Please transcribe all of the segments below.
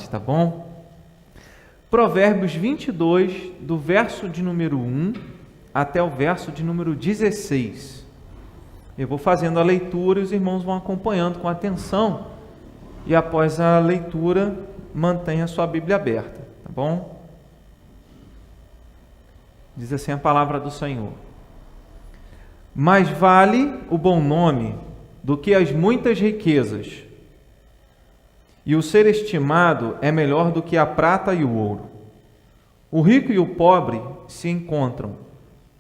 paz, tá bom? Provérbios 22, do verso de número 1 até o verso de número 16. Eu vou fazendo a leitura e os irmãos vão acompanhando com atenção, e após a leitura, mantenha a sua Bíblia aberta, tá bom? Diz assim a palavra do Senhor: mais vale o bom nome do que as muitas riquezas, e o ser estimado é melhor do que a prata e o ouro. O rico e o pobre se encontram,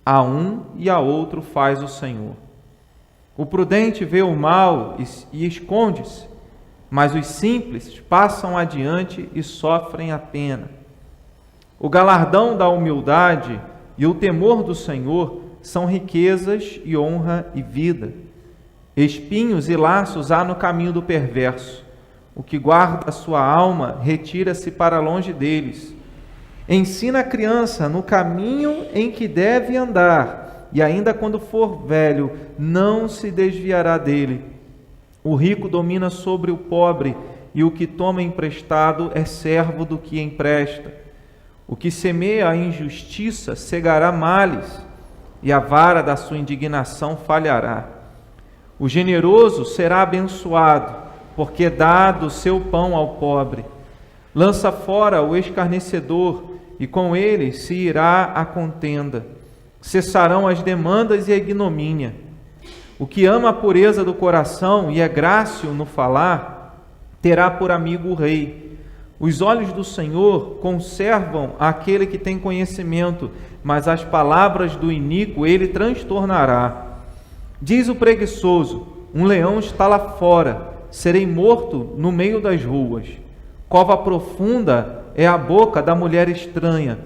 a um e a outro faz o Senhor. O prudente vê o mal e esconde-se, mas os simples passam adiante e sofrem a pena. O galardão da humildade e o temor do Senhor são riquezas e honra e vida. Espinhos e laços há no caminho do perverso. O que guarda a sua alma retira-se para longe deles. Ensina a criança no caminho em que deve andar, e ainda quando for velho, não se desviará dele. O rico domina sobre o pobre, e o que toma emprestado é servo do que empresta. O que semeia a injustiça cegará males, e a vara da sua indignação falhará. O generoso será abençoado, porque dá do seu pão ao pobre. Lança fora o escarnecedor, e com ele se irá a contenda. Cessarão as demandas e a ignomínia. O que ama a pureza do coração e é grácil no falar, terá por amigo o rei. Os olhos do Senhor conservam aquele que tem conhecimento, mas as palavras do iníquo ele transtornará. Diz o preguiçoso: um leão está lá fora, serei morto no meio das ruas. Cova profunda é a boca da mulher estranha.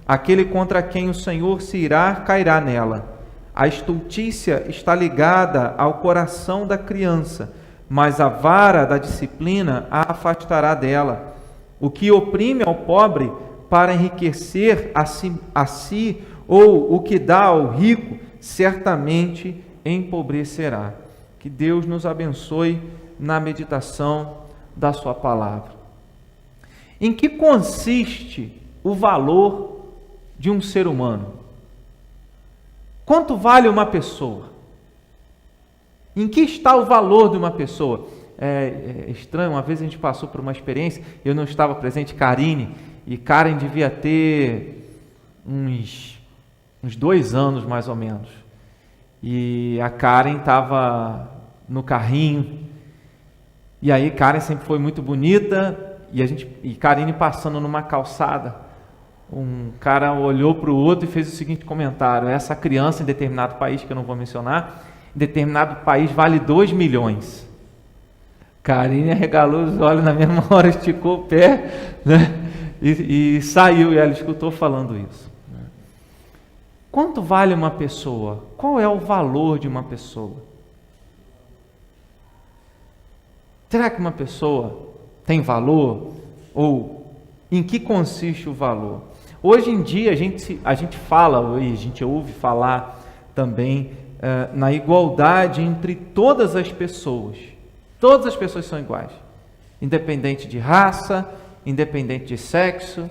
Aquele contra quem o Senhor se irá, cairá nela. A estultícia está ligada ao coração da criança, mas a vara da disciplina a afastará dela. O que oprime ao pobre para enriquecer a si, ou o que dá ao rico, certamente empobrecerá. Que Deus nos abençoe na meditação da sua palavra. Em que consiste o valor de um ser humano? Quanto vale uma pessoa? Em que está o valor de uma pessoa? É estranho, uma vez a gente passou por uma experiência, eu não estava presente, Karine, e Karen devia ter uns 2 anos mais ou menos. E a Karen estava no carrinho, e aí Karen sempre foi muito bonita, e Karine passando numa calçada, um cara olhou para o outro e fez o seguinte comentário: essa criança em determinado país, que eu não vou mencionar, em determinado país vale 2 milhões. Karine arregalou os olhos na mesma hora, esticou o pé, né? e saiu, e ela escutou falando isso. Quanto vale uma pessoa? Qual é o valor de uma pessoa? Será que uma pessoa tem valor? Ou em que consiste o valor? Hoje em dia a gente fala, e a gente ouve falar também na igualdade entre todas as pessoas. Todas as pessoas são iguais, independente de raça, independente de sexo,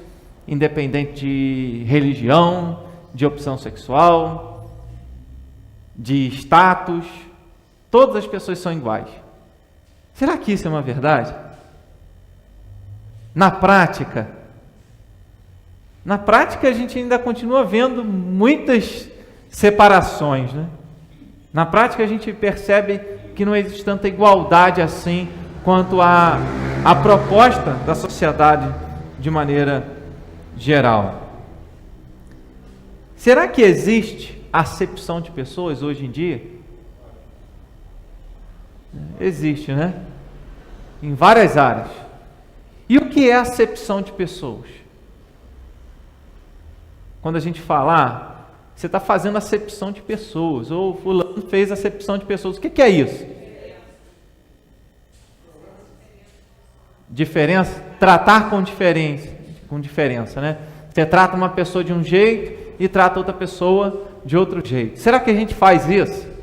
independente de religião, de opção sexual, de status. Todas as pessoas são iguais. Será que isso é uma verdade? Na prática a gente ainda continua vendo muitas separações, né? Na prática a gente percebe que não existe tanta igualdade assim quanto a proposta da sociedade de maneira geral. Será que existe acepção de pessoas hoje em dia? Existe, né? Em várias áreas. E o que é acepção de pessoas? Quando a gente fala, você está fazendo acepção de pessoas, ou fulano fez acepção de pessoas, o que é isso? Diferença? Tratar com diferença, né? Você trata uma pessoa de um jeito e trata outra pessoa de outro jeito. Será que a gente faz isso?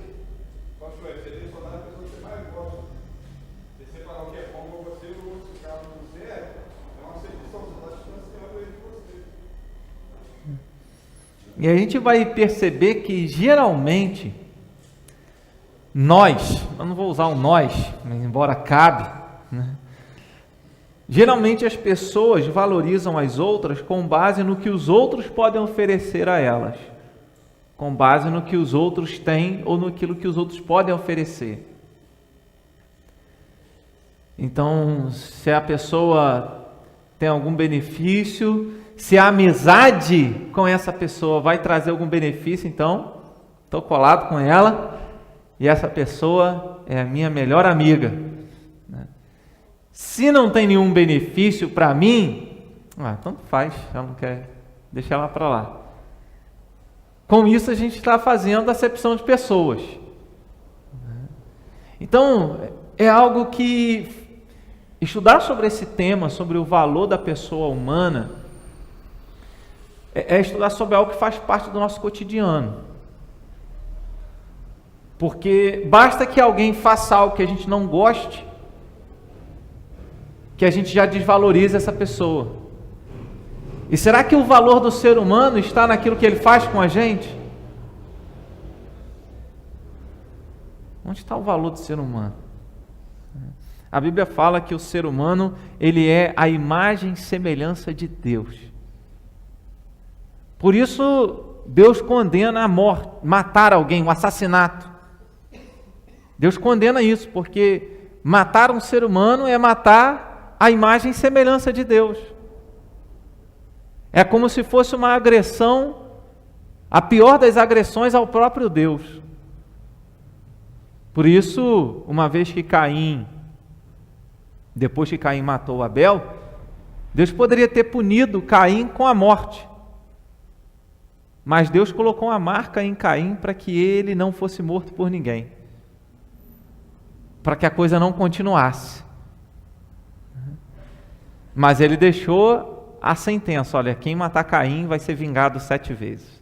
E a gente vai perceber que geralmente nós, eu não vou usar o nós, mas embora cabe, né? Geralmente as pessoas valorizam as outras com base no que os outros podem oferecer a elas, com base no que os outros têm ou naquilo que os outros podem oferecer. Então, se a pessoa tem algum benefício, se a amizade com essa pessoa vai trazer algum benefício, então estou colado com ela e essa pessoa é a minha melhor amiga. Se não tem nenhum benefício para mim, tanto faz, ela não quer, deixa ela para lá. Com isso a gente está fazendo acepção de pessoas. Então, é algo que estudar sobre esse tema, sobre o valor da pessoa humana, é estudar sobre algo que faz parte do nosso cotidiano. Porque basta que alguém faça algo que a gente não goste, que a gente já desvaloriza essa pessoa. E será que o valor do ser humano está naquilo que ele faz com a gente? Onde está o valor do ser humano? A Bíblia fala que o ser humano, ele é a imagem e semelhança de Deus. Por isso, Deus condena a morte, matar alguém, o assassinato. Deus condena isso, porque matar um ser humano é matar a imagem e semelhança de Deus. É como se fosse uma agressão, a pior das agressões ao próprio Deus. Por isso, uma vez que depois que Caim matou Abel, Deus poderia ter punido Caim com a morte. Mas Deus colocou uma marca em Caim para que ele não fosse morto por ninguém. Para que a coisa não continuasse. Mas ele deixou a sentença, olha, quem matar Caim vai ser vingado 7 vezes.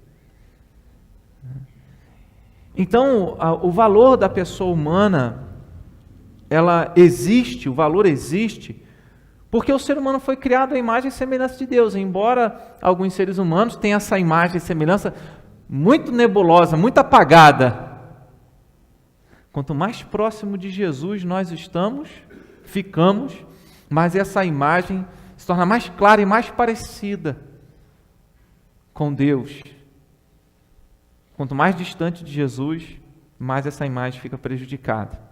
Então, o valor da pessoa humana, ela existe, o valor existe, porque o ser humano foi criado à imagem e semelhança de Deus, embora alguns seres humanos tenham essa imagem e semelhança muito nebulosa, muito apagada. Quanto mais próximo de Jesus nós ficamos, mas essa imagem se torna mais clara e mais parecida com Deus. Quanto mais distante de Jesus, mais essa imagem fica prejudicada.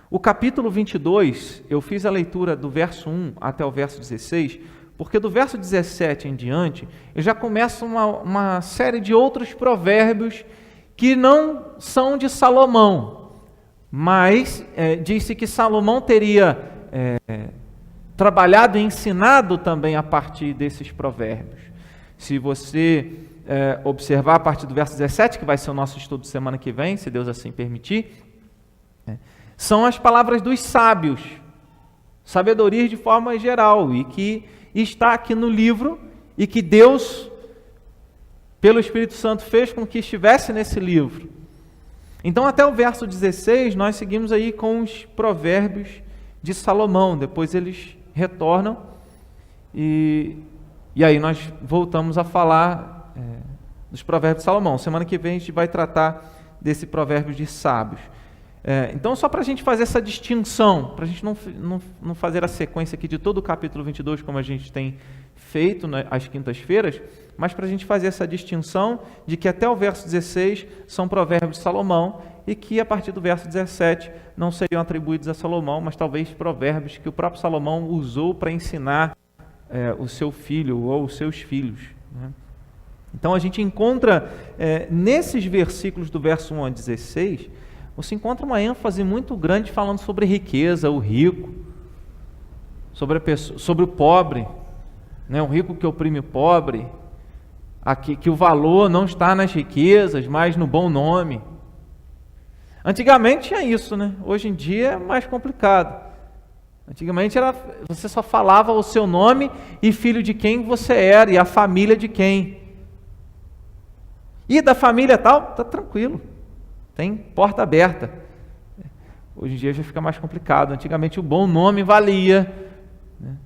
O capítulo 22, eu fiz a leitura do verso 1 até o verso 16, porque do verso 17 em diante, eu já começo uma série de outros provérbios que não são de Salomão, mas disse que Salomão teria trabalhado e ensinado também a partir desses provérbios. Se você observar a partir do verso 17, que vai ser o nosso estudo semana que vem, se Deus assim permitir, são as palavras dos sábios, sabedoria de forma geral, e que está aqui no livro, e que Deus, pelo Espírito Santo, fez com que estivesse nesse livro. Então, até o verso 16, nós seguimos aí com os provérbios de Salomão, depois eles retornam, e aí nós voltamos a falar dos provérbios de Salomão. Semana que vem a gente vai tratar desse provérbio de sábios. Então, só para a gente fazer essa distinção, para a gente não fazer a sequência aqui de todo o capítulo 22, como a gente tem feito às quintas-feiras, mas para a gente fazer essa distinção de que até o verso 16 são provérbios de Salomão e que a partir do verso 17 não seriam atribuídos a Salomão, mas talvez provérbios que o próprio Salomão usou para ensinar o seu filho ou os seus filhos, né? Então, a gente encontra nesses versículos do verso 1 a 16, você encontra uma ênfase muito grande falando sobre riqueza, o rico, sobre a pessoa, sobre o pobre, né? O rico que oprime o pobre, que o valor não está nas riquezas, mas no bom nome. Antigamente tinha isso, né? Hoje em dia é mais complicado. Antigamente você só falava o seu nome e filho de quem você era, e a família de quem. E da família tal, tá tranquilo. Tem porta aberta. Hoje em dia já fica mais complicado. Antigamente o bom nome valia, né?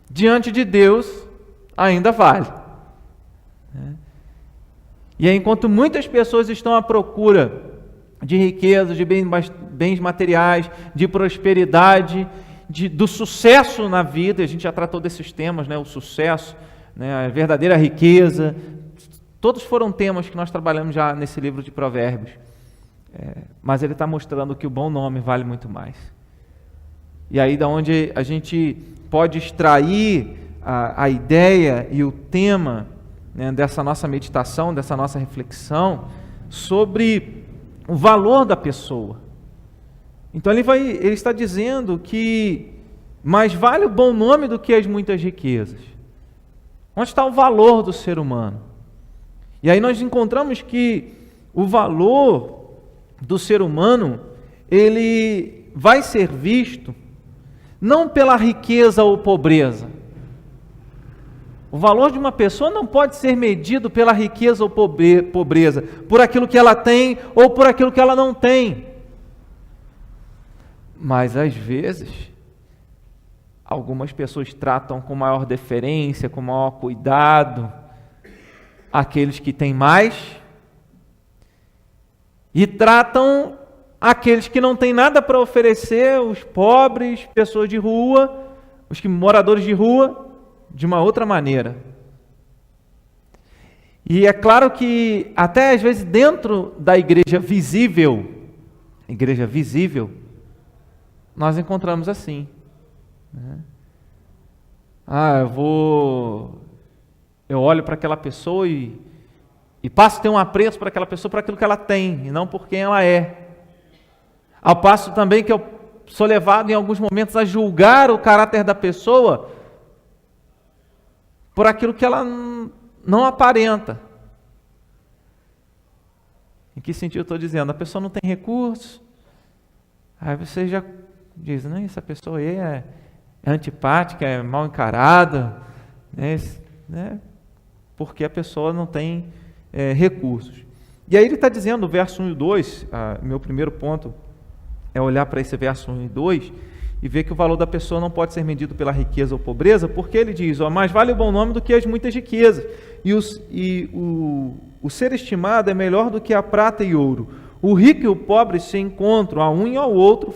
Diante de Deus ainda vale, né? E aí, enquanto muitas pessoas estão à procura de riqueza, de bens materiais, de prosperidade, do sucesso na vida, a gente já tratou desses temas, né? O sucesso, né? A verdadeira riqueza, todos foram temas que nós trabalhamos já nesse livro de Provérbios. Mas ele está mostrando que o bom nome vale muito mais. E aí da onde a gente pode extrair a ideia e o tema, né, dessa nossa meditação, dessa nossa reflexão sobre o valor da pessoa. Então ele está dizendo que mais vale o bom nome do que as muitas riquezas. Onde está o valor do ser humano? E aí nós encontramos que o valor do ser humano, ele vai ser visto não pela riqueza ou pobreza. O valor de uma pessoa não pode ser medido pela riqueza ou pobreza, por aquilo que ela tem ou por aquilo que ela não tem. Mas às vezes, algumas pessoas tratam com maior deferência, com maior cuidado, aqueles que têm mais, e tratam aqueles que não têm nada para oferecer, os pobres, pessoas de rua, os moradores de rua, de uma outra maneira. E é claro que até às vezes dentro da igreja visível, nós encontramos assim, né? Eu olho para aquela pessoa e passo a ter um apreço para aquela pessoa, por aquilo que ela tem, e não por quem ela é. Ao passo também que eu sou levado em alguns momentos a julgar o caráter da pessoa por aquilo que ela não aparenta. Em que sentido eu estou dizendo? A pessoa não tem recursos, aí você já diz, não, essa pessoa aí é antipática, é mal encarada, né? Porque a pessoa não tem recursos. E aí ele está dizendo no verso 1 e 2, meu primeiro ponto é olhar para esse verso 1 e 2 e ver que o valor da pessoa não pode ser medido pela riqueza ou pobreza, porque ele diz, mais vale o bom nome do que as muitas riquezas, e o ser estimado é melhor do que a prata e ouro. O rico e o pobre se encontram a um e ao outro,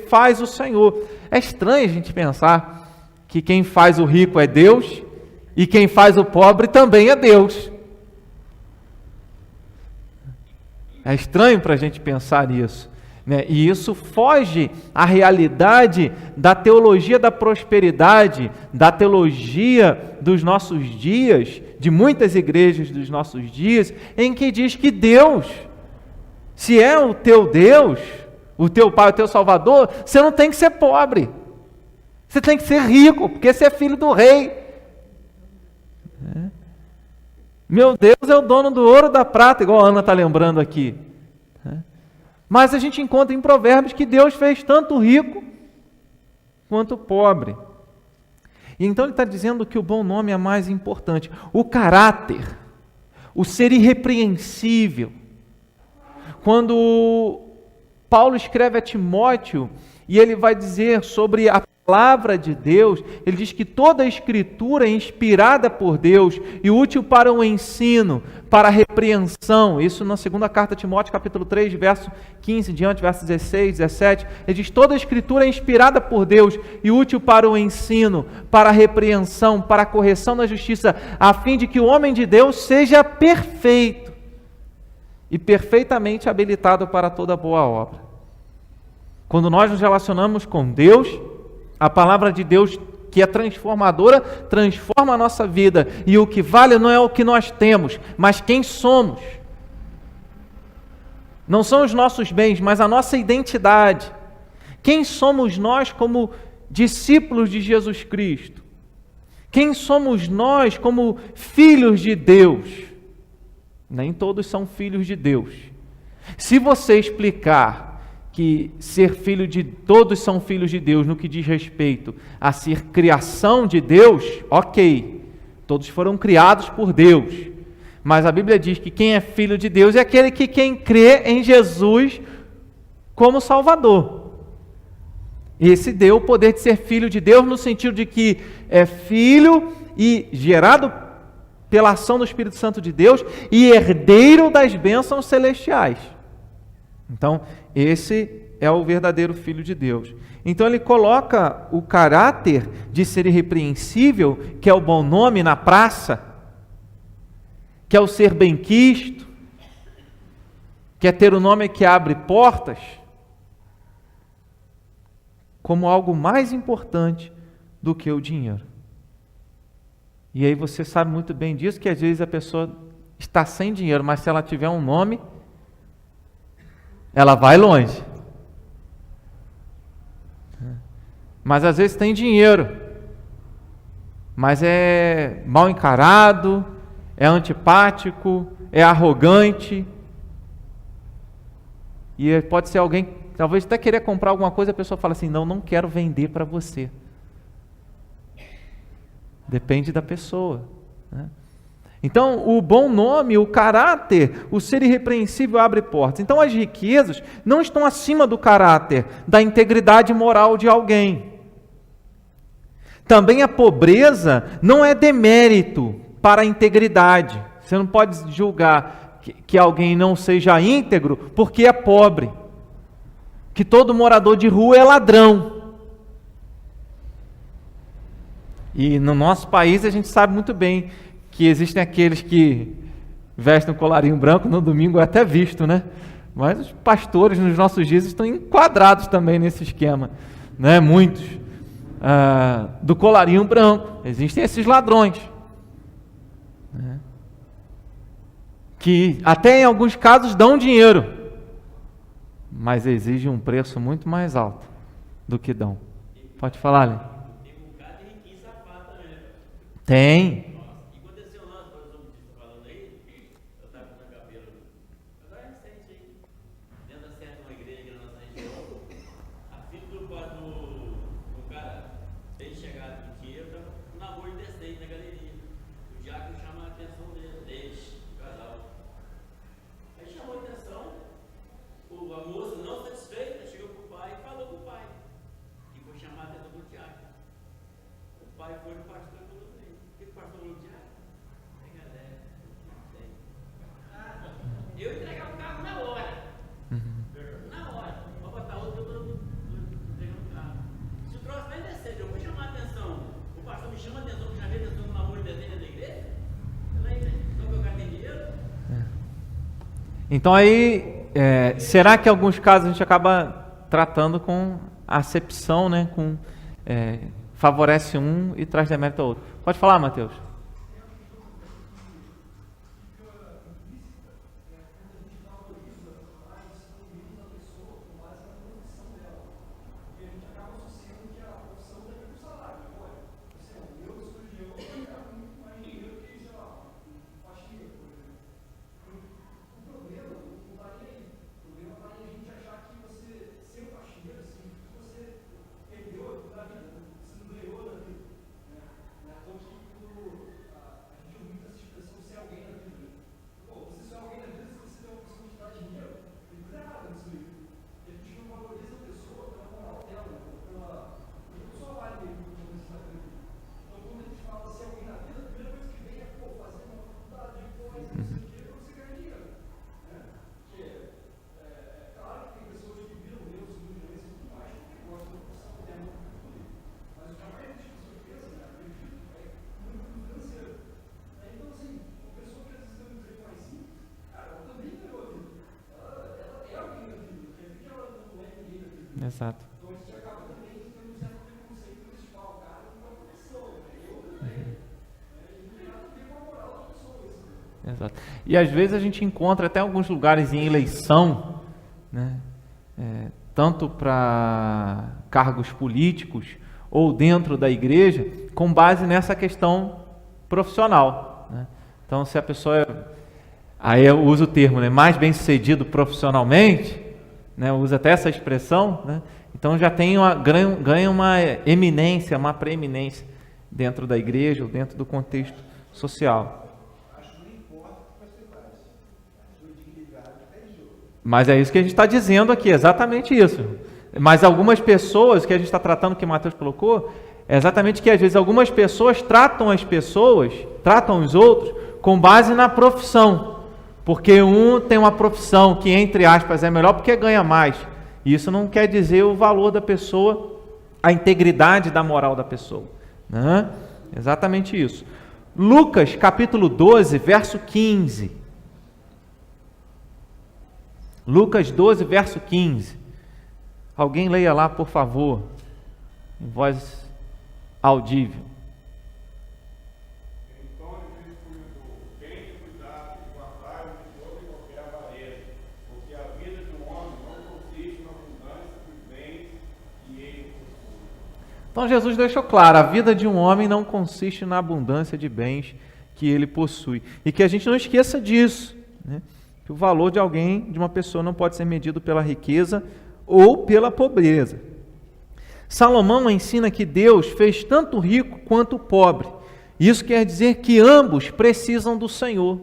faz o Senhor. É estranho a gente pensar que quem faz o rico é Deus e quem faz o pobre também é Deus. É estranho para a gente pensar nisso, né? E isso foge à realidade da teologia da prosperidade, da teologia dos nossos dias, de muitas igrejas dos nossos dias, em que diz que Deus, se é o teu Deus, o teu Pai, o teu Salvador, você não tem que ser pobre, você tem que ser rico, porque você é filho do rei. Meu Deus é o dono do ouro e da prata, igual a Ana está lembrando aqui. Mas a gente encontra em Provérbios que Deus fez tanto o rico quanto o pobre. E então ele está dizendo que o bom nome é mais importante. O caráter, o ser irrepreensível. Quando Paulo escreve a Timóteo e ele vai dizer sobre a palavra de Deus, ele diz que toda a escritura é inspirada por Deus e útil para o ensino, para a repreensão. Isso na segunda carta a Timóteo, capítulo 3, verso 15 diante, verso 16, 17. Ele diz, toda a escritura é inspirada por Deus e útil para o ensino, para a repreensão, para a correção da justiça, a fim de que o homem de Deus seja perfeito e perfeitamente habilitado para toda boa obra. Quando nós nos relacionamos com Deus, a palavra de Deus, que é transformadora, transforma a nossa vida. E o que vale não é o que nós temos, mas quem somos. Não são os nossos bens, mas a nossa identidade. Quem somos nós como discípulos de Jesus Cristo? Quem somos nós como filhos de Deus? Nem todos são filhos de Deus. Se você explicar que ser filho de todos são filhos de Deus no que diz respeito a ser criação de Deus, ok, todos foram criados por Deus, mas a Bíblia diz que quem é filho de Deus é aquele que quem crê em Jesus como Salvador. Esse deu o poder de ser filho de Deus no sentido de que é filho e gerado pela ação do Espírito Santo de Deus e herdeiro das bênçãos celestiais. Então, esse é o verdadeiro Filho de Deus. Então ele coloca o caráter de ser irrepreensível, que é o bom nome na praça, que é o ser benquisto, que é ter o nome que abre portas, como algo mais importante do que o dinheiro. E aí você sabe muito bem disso, que às vezes a pessoa está sem dinheiro, mas se ela tiver um nome, ela vai longe. Mas às vezes tem dinheiro, mas é mal encarado, é antipático, é arrogante. E pode ser alguém, talvez até querer comprar alguma coisa, a pessoa fala assim, não quero vender para você. Depende da pessoa, né? Então, o bom nome, o caráter, o ser irrepreensível abre portas. Então, as riquezas não estão acima do caráter, da integridade moral de alguém. Também a pobreza não é demérito para a integridade. Você não pode julgar que alguém não seja íntegro porque é pobre. Que todo morador de rua é ladrão. E no nosso país a gente sabe muito bem que existem aqueles que vestem um colarinho branco, no domingo é até visto, né? Mas os pastores nos nossos dias estão enquadrados também nesse esquema, né? Muitos do colarinho branco. Existem esses ladrões, né? Que até em alguns casos dão dinheiro, mas exigem um preço muito mais alto do que dão. Pode falar, Lê? Tem um bocado de riquinho safado também, né? Tem. E aconteceu um lance, por exemplo, que você está falando aí, que eu estava com o cabelo, agora é recente aí, dentro da certa uma igreja que na nossa região, a filha do cara, bem chegado de dinheiro, estava com namoro decente na galeria. O diácono chama a atenção deles, do casal. Aí chamou a atenção, a moça não satisfeita, chegou para o pai e falou com o pai. E foi chamar a atenção do diácono. O pai foi no pastor e falou para ele: o que o pastor falou, diácono? Tem galera, tem. Eu entregava o carro na hora. Na hora. Vou botar outro, eu estou entregando o carro. Se o troço vai descer, eu vou chamar a atenção. O pastor me chama a atenção, que já veio atenção no namoro de dentro da igreja. Ela aí, só que eu gastei dinheiro. Então aí, será que em alguns casos a gente acaba tratando com acepção, né? Favorece um e traz demérito ao outro. Pode falar, Mateus. Exato. Exato. E às vezes a gente encontra até alguns lugares em eleição, né? Tanto para cargos políticos ou dentro da igreja, com base nessa questão profissional, né? Então, se a pessoa aí eu uso o termo, né, mais bem sucedido profissionalmente, né, usa até essa expressão, né? Então já tem ganha uma eminência, uma preeminência dentro da igreja ou dentro do contexto social. Mas é isso que a gente está dizendo aqui, exatamente isso. Mas algumas pessoas que a gente está tratando, que o Mateus colocou, é exatamente que às vezes algumas pessoas tratam os outros com base na profissão, porque um tem uma profissão que, entre aspas, é melhor porque ganha mais. Isso não quer dizer o valor da pessoa, a integridade da moral da pessoa, né? Exatamente isso. Lucas capítulo 12, verso 15. Lucas 12, verso 15. Alguém leia lá, por favor, em voz audível. Então lhes recomendou: tenham cuidado e guardai de toda e qualquer avareza, porque a vida de um homem não consiste na abundância dos bens que ele possui. Então Jesus deixou claro, a vida de um homem não consiste na abundância de bens que ele possui. E que a gente não esqueça disso, né? Que o valor de alguém, de uma pessoa, não pode ser medido pela riqueza ou pela pobreza. Salomão ensina que Deus fez tanto o rico quanto o pobre. Isso quer dizer que ambos precisam do Senhor.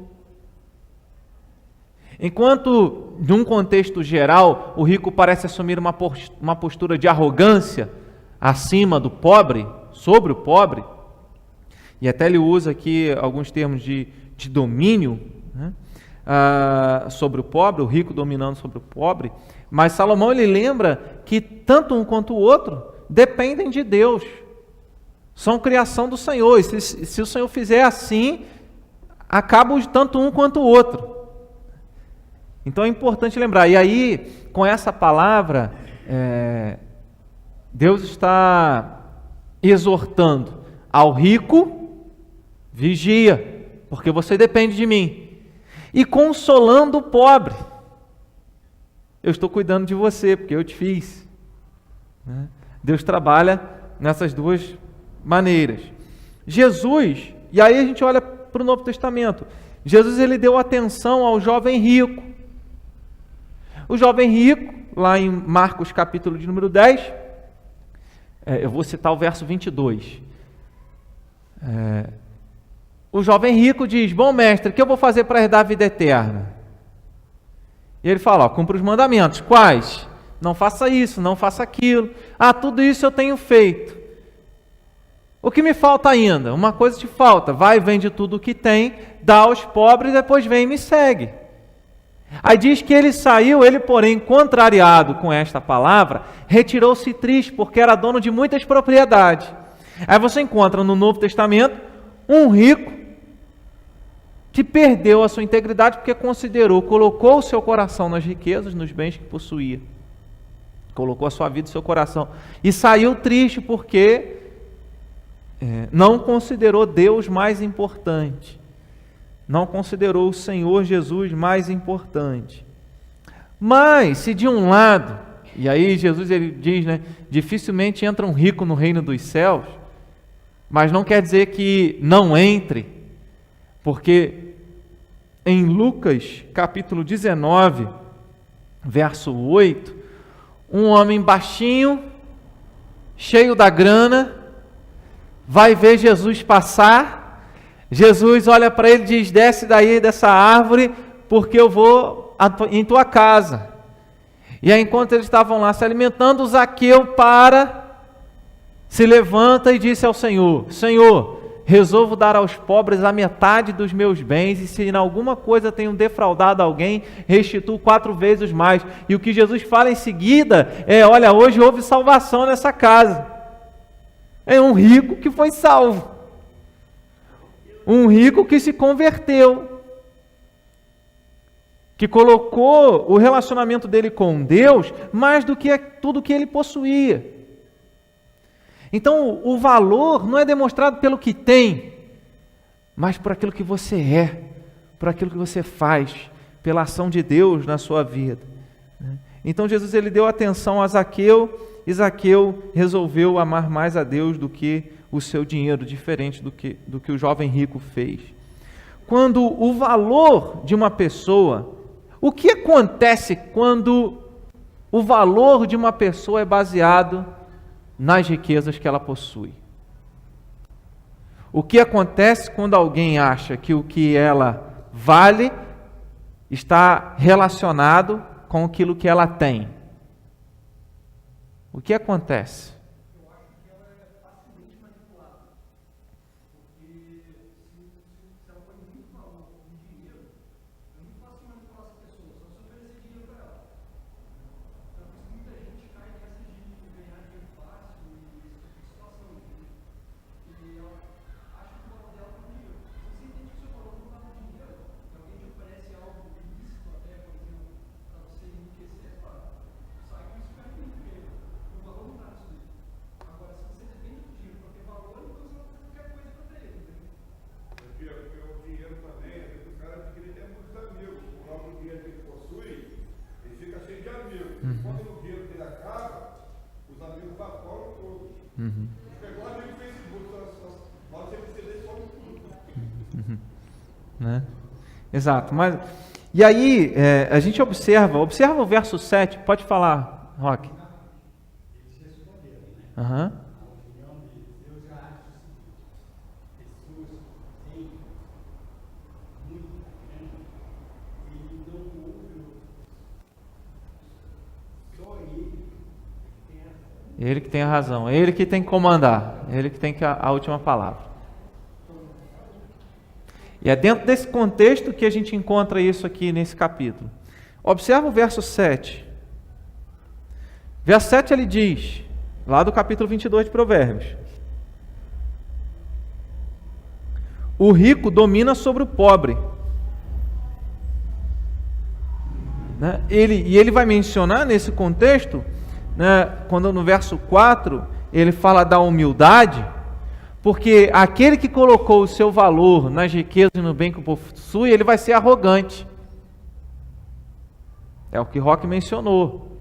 Enquanto, num contexto geral, o rico parece assumir uma postura de arrogância acima do pobre, sobre o pobre, e até ele usa aqui alguns termos de domínio, né, sobre o pobre, o rico dominando sobre o pobre, mas Salomão ele lembra que tanto um quanto o outro dependem de Deus, são criação do Senhor, e se o Senhor fizer assim, acaba tanto um quanto o outro. Então é importante lembrar, e aí com essa palavra, Deus está exortando ao rico: vigia, porque você depende de mim. E consolando o pobre: eu estou cuidando de você, porque eu te fiz. Deus trabalha nessas duas maneiras. Jesus, e aí a gente olha para o Novo Testamento, Jesus ele deu atenção ao jovem rico. O jovem rico, lá em Marcos capítulo de número 10, eu vou citar o verso 22. O jovem rico diz: bom mestre, o que eu vou fazer para herdar a vida eterna? E ele fala: cumpra os mandamentos. Quais? Não faça isso, não faça aquilo. Tudo isso eu tenho feito. O que me falta ainda? Uma coisa te falta: vai, vende tudo o que tem, dá aos pobres, depois vem e me segue. Aí diz que ele saiu, ele porém, contrariado com esta palavra, retirou-se triste, porque era dono de muitas propriedades. Aí você encontra no Novo Testamento um rico que perdeu a sua integridade porque colocou o seu coração nas riquezas, nos bens que possuía. Colocou a sua vida e seu coração. E saiu triste porque não considerou Deus mais importante. Não considerou o Senhor Jesus mais importante. Mas, se de um lado, e aí Jesus ele diz, né, dificilmente entra um rico no reino dos céus, mas não quer dizer que não entre, porque em Lucas capítulo 19, verso 8, um homem baixinho, cheio da grana, vai ver Jesus passar. Jesus olha para ele e diz: desce daí dessa árvore, porque eu vou em tua casa. E aí, enquanto eles estavam lá se alimentando, Zaqueu se levanta e disse ao Senhor: Senhor, resolvo dar aos pobres a metade dos meus bens, e se em alguma coisa tenho defraudado alguém, restituo 4 vezes mais. E o que Jesus fala em seguida olha, hoje houve salvação nessa casa. É um rico que foi salvo. Um rico que se converteu, que colocou o relacionamento dele com Deus mais do que tudo que ele possuía. Então, o valor não é demonstrado pelo que tem, mas por aquilo que você é, por aquilo que você faz, pela ação de Deus na sua vida. Então, Jesus ele deu atenção a Zaqueu, e Zaqueu resolveu amar mais a Deus do que o seu dinheiro, diferente do que o jovem rico fez. Quando o valor de uma pessoa, o que acontece quando o valor de uma pessoa é baseado nas riquezas que ela possui? O que acontece quando alguém acha que o que ela vale está relacionado com aquilo que ela tem? O que acontece? dinheiro também, às vezes o cara adquire até muitos amigos. O próprio dinheiro que ele possui, ele fica cheio de amigos. Quando o dinheiro dele acaba, os amigos evaporam todos. Pegou um amigo no Facebook, nós temos que ser sobre tudo. Né? Exato. E aí, a gente observa o verso 7, pode falar, Roque. Eles responderam, né? Aham. A opinião deles. Eu já acho o seguinte: pessoas que têm muita grana, ele não ouve só ele que tem a razão. Ele que tem a razão, ele que tem que comandar, ele que tem a última palavra. E é dentro desse contexto que a gente encontra isso aqui nesse capítulo. Observa o verso 7. Verso 7 ele diz, lá do capítulo 22 de Provérbios: o rico domina sobre o pobre. Né? Ele vai mencionar nesse contexto, né, quando no verso 4 ele fala da humildade, porque aquele que colocou o seu valor nas riquezas e no bem que possui, ele vai ser arrogante. É o que Roque mencionou.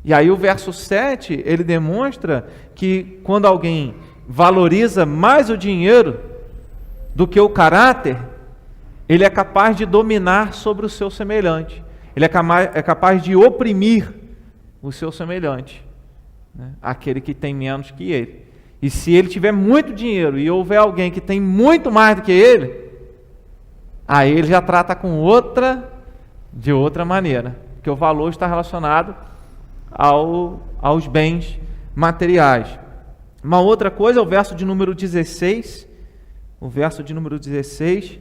E aí o verso 7, ele demonstra que quando alguém valoriza mais o dinheiro do que o caráter, ele é capaz de dominar sobre o seu semelhante. Ele é capaz de oprimir o seu semelhante, né? Aquele que tem menos que ele. E se ele tiver muito dinheiro e houver alguém que tem muito mais do que ele, aí ele já trata de outra maneira, porque o valor está relacionado aos bens materiais. Uma outra coisa é o verso de número 16. O verso de número 16,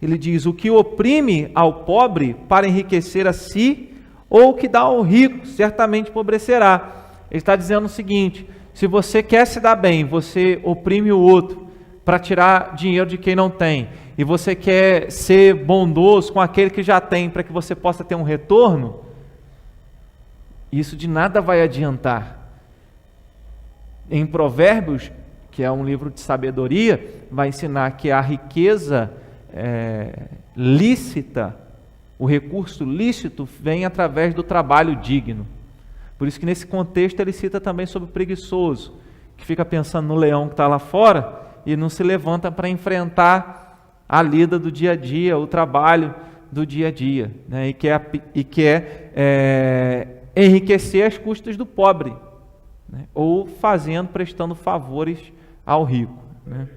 ele diz: o que oprime ao pobre para enriquecer a si, ou o que dá ao rico, certamente empobrecerá. Ele está dizendo o seguinte: se você quer se dar bem, você oprime o outro para tirar dinheiro de quem não tem, e você quer ser bondoso com aquele que já tem para que você possa ter um retorno, isso de nada vai adiantar. Em Provérbios, que é um livro de sabedoria, vai ensinar que a riqueza lícita, o recurso lícito, vem através do trabalho digno. Por isso que nesse contexto ele cita também sobre o preguiçoso, que fica pensando no leão que está lá fora e não se levanta para enfrentar a lida do dia a dia, o trabalho do dia a dia, né? e quer enriquecer às custas do pobre, né? Ou prestando favores ao rico, né?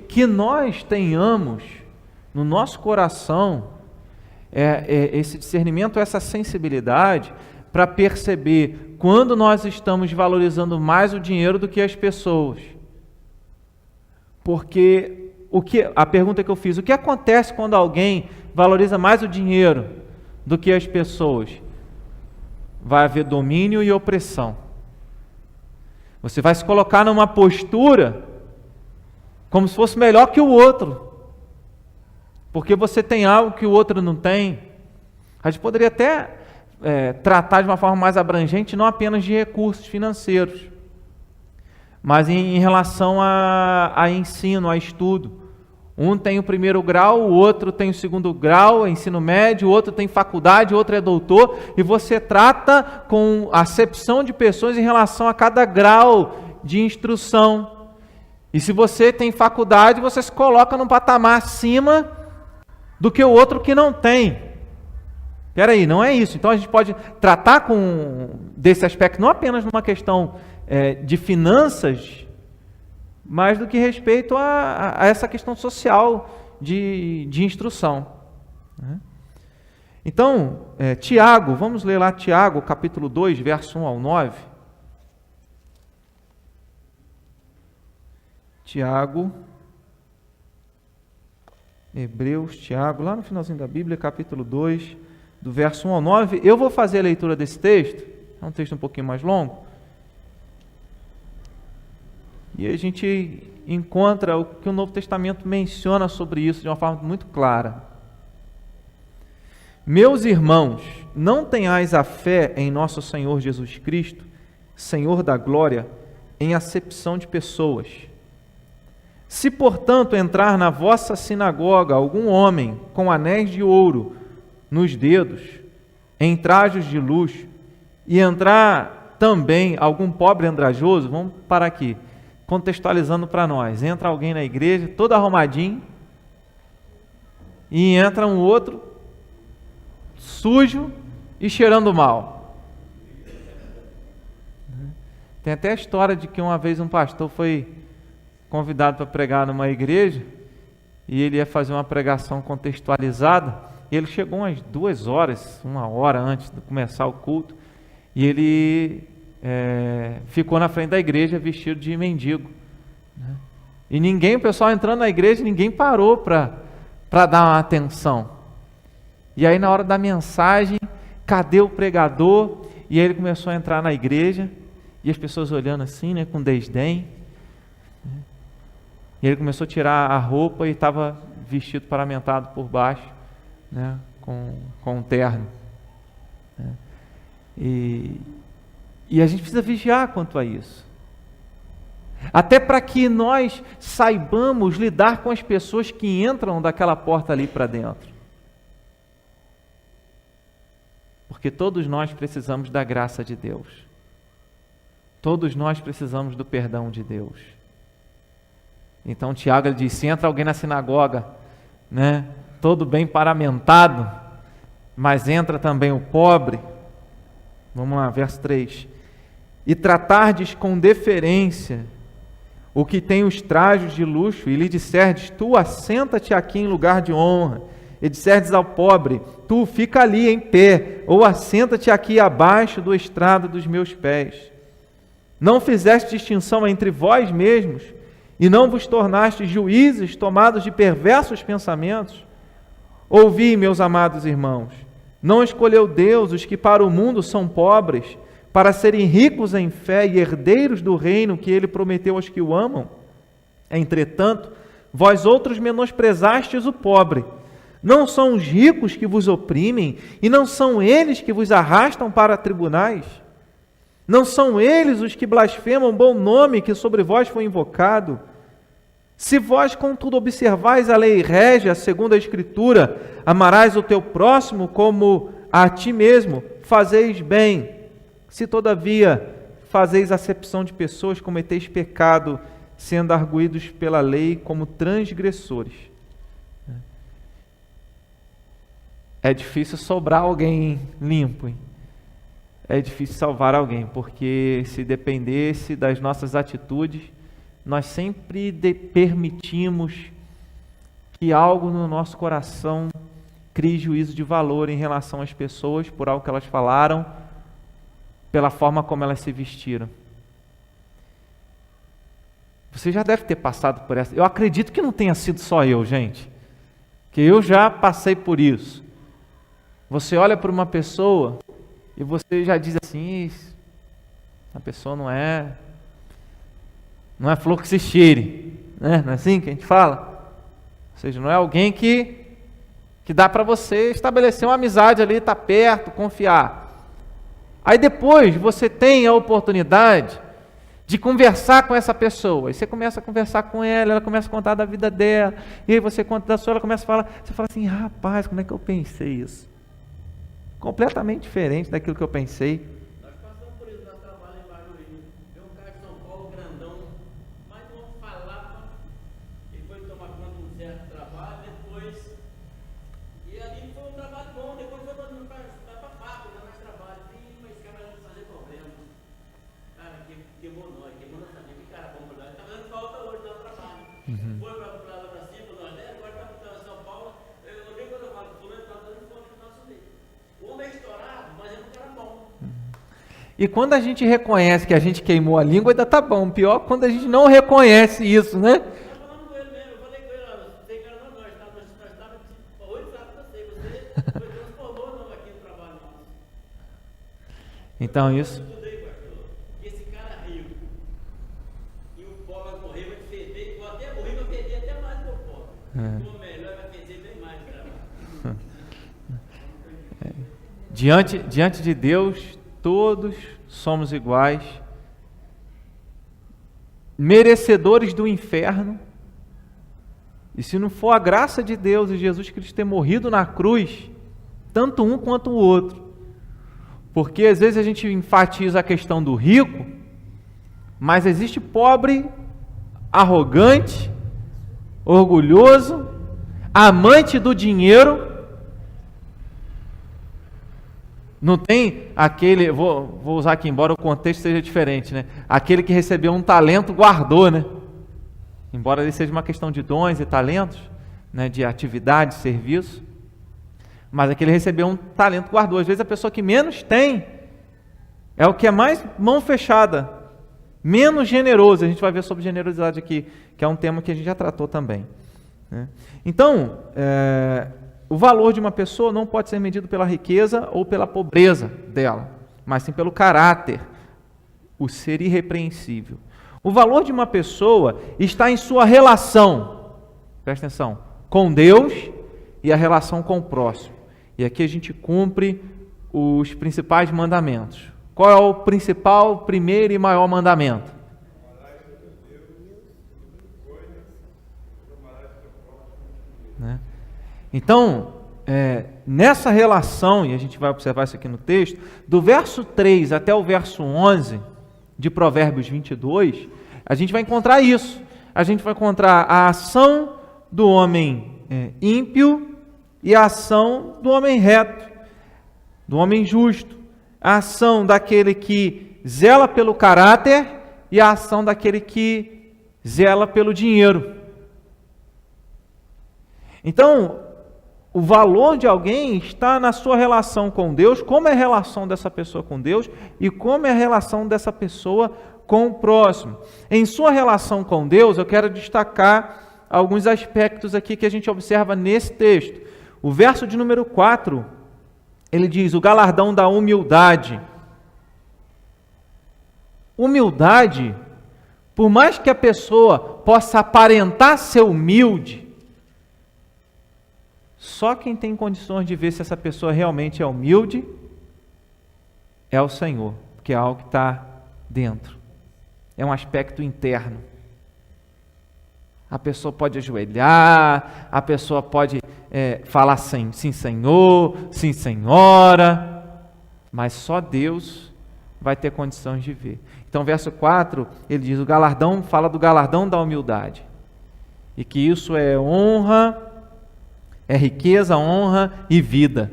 Que nós tenhamos no nosso coração esse discernimento, essa sensibilidade para perceber quando nós estamos valorizando mais o dinheiro do que as pessoas. Porque a pergunta que eu fiz: o que acontece quando alguém valoriza mais o dinheiro do que as pessoas? Vai haver domínio e opressão. Você vai se colocar numa postura como se fosse melhor que o outro, porque você tem algo que o outro não tem. A gente poderia até tratar de uma forma mais abrangente, não apenas de recursos financeiros, mas em relação a ensino, a estudo. Um tem o primeiro grau, o outro tem o segundo grau, ensino médio, o outro tem faculdade, o outro é doutor, e você trata com acepção de pessoas em relação a cada grau de instrução. E se você tem faculdade, você se coloca num patamar acima do que o outro que não tem. Espera aí, não é isso. Então a gente pode tratar desse aspecto não apenas numa questão de finanças, mas do que respeito a essa questão social de instrução. Então, Tiago, vamos ler lá Tiago, capítulo 2, verso 1 ao 9. Tiago, Hebreus, Tiago, lá no finalzinho da Bíblia, capítulo 2, do verso 1 ao 9. Eu vou fazer a leitura desse texto, é um texto um pouquinho mais longo. E a gente encontra o que o Novo Testamento menciona sobre isso de uma forma muito clara. Meus irmãos, não tenhais a fé em nosso Senhor Jesus Cristo, Senhor da glória, em acepção de pessoas. Se, portanto, entrar na vossa sinagoga algum homem com anéis de ouro nos dedos, em trajos de luxo, e entrar também algum pobre andrajoso, vamos parar aqui, contextualizando para nós, entra alguém na igreja, todo arrumadinho, e entra um outro, sujo e cheirando mal. Tem até a história de que uma vez um pastor foi convidado para pregar numa igreja, e ele ia fazer uma pregação contextualizada, e ele chegou umas 2 horas, 1 hora antes de começar o culto, e ele ficou na frente da igreja vestido de mendigo, né? E ninguém, o pessoal entrando na igreja, ninguém parou para dar uma atenção. E aí na hora da mensagem, cadê o pregador? E aí ele começou a entrar na igreja, e as pessoas olhando assim, né, com desdém. E ele começou a tirar a roupa e estava vestido paramentado por baixo, né, com um terno, né? E a gente precisa vigiar quanto a isso. Até para que nós saibamos lidar com as pessoas que entram daquela porta ali para dentro. Porque todos nós precisamos da graça de Deus. Todos nós precisamos do perdão de Deus. Então Tiago ele diz, se entra alguém na sinagoga, né, todo bem paramentado, mas entra também o pobre, vamos lá, verso 3, e tratardes com deferência o que tem os trajos de luxo, e lhe disserdes, tu assenta-te aqui em lugar de honra, e disserdes ao pobre, tu fica ali em pé, ou assenta-te aqui abaixo do estrado dos meus pés. Não fizeste distinção entre vós mesmos, e não vos tornaste juízes tomados de perversos pensamentos? Ouvi, meus amados irmãos, não escolheu Deus os que para o mundo são pobres, para serem ricos em fé e herdeiros do reino que Ele prometeu aos que o amam? Entretanto, vós outros menosprezastes o pobre. Não são os ricos que vos oprimem, e não são eles que vos arrastam para tribunais? Não são eles os que blasfemam o bom nome que sobre vós foi invocado? Se vós, contudo, observais a lei régia, segundo a Escritura, amarás o teu próximo como a ti mesmo, fazeis bem. Se, todavia, fazeis acepção de pessoas, cometeis pecado, sendo arguídos pela lei como transgressores. É difícil sobrar alguém limpo, hein? É difícil salvar alguém, porque se dependesse das nossas atitudes, nós sempre permitimos que algo no nosso coração crie juízo de valor em relação às pessoas, por algo que elas falaram, pela forma como elas se vestiram. Você já deve ter passado por essa. Eu acredito que não tenha sido só eu, gente, que eu já passei por isso. Você olha para uma pessoa e você já diz assim, a pessoa não é flor que se cheire, né? Não é assim que a gente fala? Ou seja, não é alguém que dá para você estabelecer uma amizade ali, estar perto, confiar. Aí depois você tem a oportunidade de conversar com essa pessoa, e você começa a conversar com ela começa a contar da vida dela, e aí você conta da sua, ela começa a falar, você fala assim, rapaz, como é que eu pensei isso? Completamente diferente daquilo que eu pensei. Nós passamos por isso no trabalho em Barueri. Veio um cara de São Paulo, grandão, mas não falava. Ele foi tomar conta de um certo trabalho, depois. E ali foi um trabalho bom, depois foi para a fábrica, mais trabalho. Mas esse cara vai fazer problema. Cara, queimou nós também. Que cara bom para nós. Está dando falta hoje no trabalho. Foi para lá para cima, nós agora está para São Paulo. Eu nem quando eu falo, fulano está dando conta do nosso meio. O homem é estourado, mas é um cara bom. E quando a gente reconhece que a gente queimou a língua, ainda tá bom. Pior quando a gente não reconhece isso, né? Eu falando com ele mesmo, eu falei com ele, olha, você cara não, nós estávamos, hoje sabe você transformou não aqui no trabalho nosso. Então isso. Eu estudei, pastor, que esse cara rico, e o pobre for melhor, vai perder bem mais trabalho. Diante de Deus, todos somos iguais, merecedores do inferno. E se não for a graça de Deus e Jesus Cristo ter morrido na cruz, tanto um quanto o outro, porque às vezes a gente enfatiza a questão do rico, mas existe pobre, arrogante, orgulhoso, amante do dinheiro. Não tem aquele, vou usar aqui, embora o contexto seja diferente, né? Aquele que recebeu um talento, guardou, né? Embora ele seja uma questão de dons e talentos, né? De atividade, serviço, mas aquele recebeu um talento, guardou. Às vezes a pessoa que menos tem é o que é mais mão fechada, menos generoso. A gente vai ver sobre generosidade aqui, que é um tema que a gente já tratou também, né? Então, o valor de uma pessoa não pode ser medido pela riqueza ou pela pobreza dela, mas sim pelo caráter, o ser irrepreensível. O valor de uma pessoa está em sua relação, presta atenção, com Deus e a relação com o próximo. E aqui a gente cumpre os principais mandamentos. Qual é o principal, primeiro e maior mandamento? Né? Então, nessa relação, e a gente vai observar isso aqui no texto, do verso 3 até o verso 11 de Provérbios 22, a gente vai encontrar isso. A gente vai encontrar a ação do homem ímpio e a ação do homem reto, do homem justo. A ação daquele que zela pelo caráter e a ação daquele que zela pelo dinheiro. Então, o valor de alguém está na sua relação com Deus, como é a relação dessa pessoa com Deus e como é a relação dessa pessoa com o próximo. Em sua relação com Deus, eu quero destacar alguns aspectos aqui que a gente observa nesse texto. O verso de número 4, ele diz: o galardão da humildade. Humildade, por mais que a pessoa possa aparentar ser humilde, só quem tem condições de ver se essa pessoa realmente é humilde é o Senhor, porque é algo que está dentro. É um aspecto interno. A pessoa pode ajoelhar, a pessoa pode falar sim, Senhor, sim, Senhora, mas só Deus vai ter condições de ver. Então, verso 4, ele diz, o galardão, fala do galardão da humildade, e que isso é honra, é riqueza, honra e vida.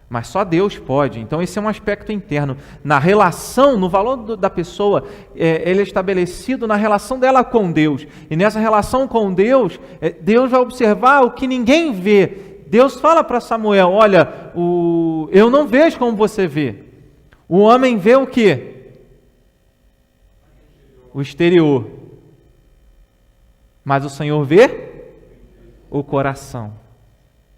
Mas só Deus pode. Então esse é um aspecto interno. Na relação, no valor da pessoa, ele é estabelecido na relação dela com Deus. E nessa relação com Deus, Deus vai observar o que ninguém vê. Deus fala para Samuel, olha, eu não vejo como você vê. O homem vê o quê? O exterior. Mas o Senhor vê o coração.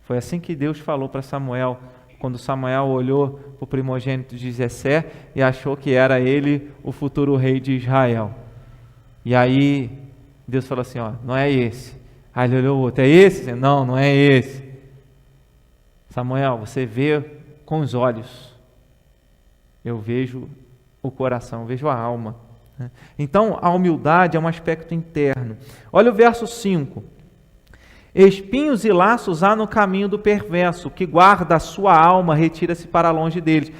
Foi assim que Deus falou para Samuel, quando Samuel olhou para o primogênito de Jessé e achou que era ele o futuro rei de Israel. E aí Deus falou assim, não é esse. Aí ele olhou o outro, é esse? Não, não é esse. Samuel, você vê com os olhos. Eu vejo o coração, eu vejo a alma. Então a humildade é um aspecto interno. Olha o verso 5. Espinhos e laços há no caminho do perverso, que guarda a sua alma, retira-se para longe deles.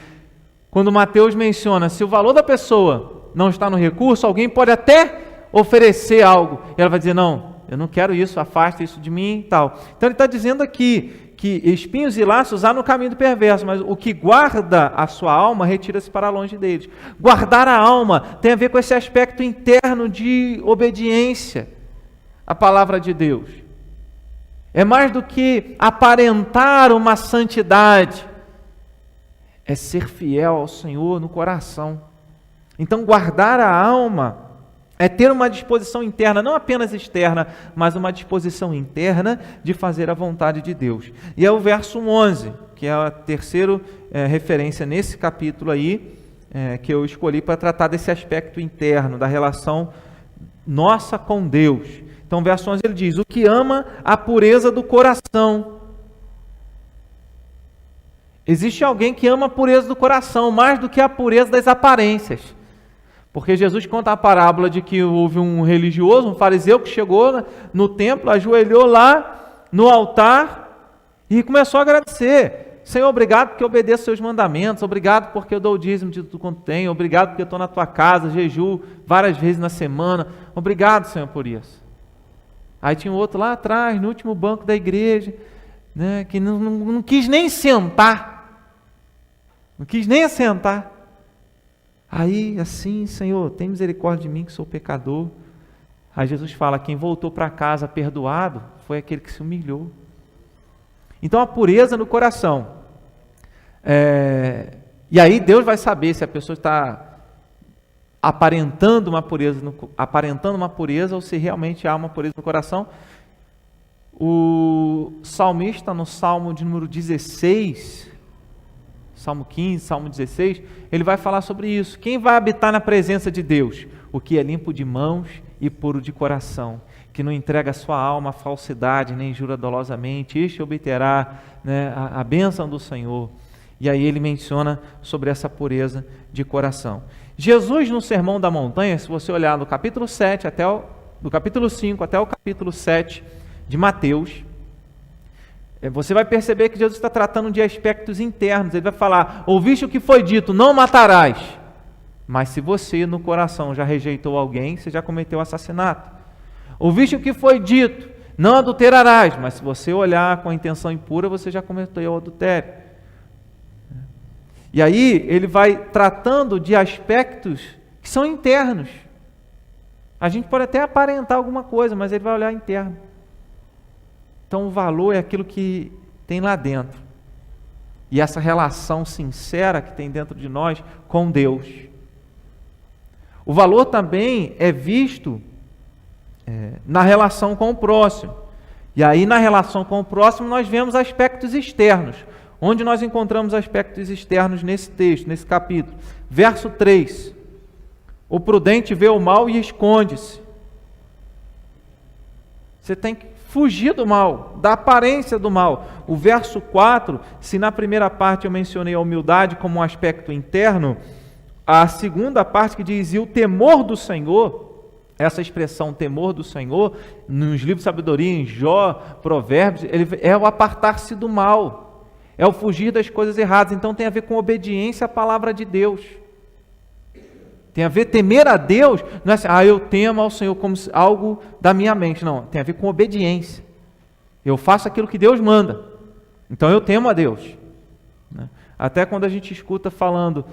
Quando Mateus menciona, se o valor da pessoa não está no recurso, alguém pode até oferecer algo. E ela vai dizer, não, eu não quero isso, afasta isso de mim e tal. Então ele está dizendo aqui que espinhos e laços há no caminho do perverso, mas o que guarda a sua alma, retira-se para longe deles. Guardar a alma tem a ver com esse aspecto interno de obediência à palavra de Deus. É mais do que aparentar uma santidade, é ser fiel ao Senhor no coração. Então, guardar a alma é ter uma disposição interna, não apenas externa, mas uma disposição interna de fazer a vontade de Deus. E é o verso 11, que é a terceira referência nesse capítulo aí, que eu escolhi para tratar desse aspecto interno, da relação nossa com Deus. Então, verso 11 ele diz: o que ama a pureza do coração. Existe alguém que ama a pureza do coração mais do que a pureza das aparências. Porque Jesus conta a parábola de que houve um religioso, um fariseu, que chegou no templo, ajoelhou lá no altar e começou a agradecer. Senhor, obrigado porque eu obedeço seus mandamentos, obrigado porque eu dou o dízimo de tudo quanto tenho, obrigado porque eu estou na tua casa, jejuo várias vezes na semana, obrigado, Senhor, por isso. Aí tinha outro lá atrás, no último banco da igreja, né, que não quis nem sentar. Não quis nem assentar. Aí, assim, Senhor, tem misericórdia de mim que sou pecador. Aí Jesus fala: quem voltou para casa perdoado foi aquele que se humilhou. Então, a pureza no coração. E aí Deus vai saber se a pessoa está aparentando uma pureza ou se realmente há uma pureza no coração. O salmista, no Salmo de número 16... Salmo 15, Salmo 16, ele vai falar sobre isso. Quem vai habitar na presença de Deus? O que é limpo de mãos e puro de coração, que não entrega a sua alma à falsidade, nem jura dolosamente, este obterá, né, a bênção do Senhor. E aí ele menciona sobre essa pureza de coração. Jesus, no Sermão da Montanha, se você olhar do capítulo 7 do capítulo 5 até o capítulo 7 de Mateus, você vai perceber que Jesus está tratando de aspectos internos. Ele vai falar: ouviste o que foi dito, não matarás. Mas se você no coração já rejeitou alguém, você já cometeu assassinato. Ouviste o que foi dito, não adulterarás. Mas se você olhar com a intenção impura, você já cometeu o adultério. E aí ele vai tratando de aspectos que são internos. A gente pode até aparentar alguma coisa, mas ele vai olhar interno. Então o valor é aquilo que tem lá dentro. E essa relação sincera que tem dentro de nós com Deus. O valor também é visto na relação com o próximo. E aí na relação com o próximo nós vemos aspectos externos. Onde nós encontramos aspectos externos nesse texto, nesse capítulo? Verso 3. O prudente vê o mal e esconde-se. Você tem que fugir do mal, da aparência do mal. O verso 4, se na primeira parte eu mencionei a humildade como um aspecto interno, a segunda parte que diz: e o temor do Senhor, essa expressão temor do Senhor, nos livros de sabedoria, em Jó, Provérbios, ele é o apartar-se do mal, é o fugir das coisas erradas. Então tem a ver com obediência à palavra de Deus. Tem a ver, temer a Deus, não é assim: eu temo ao Senhor como algo da minha mente. Não, tem a ver com obediência. Eu faço aquilo que Deus manda. Então eu temo a Deus. Até quando a gente escuta falando: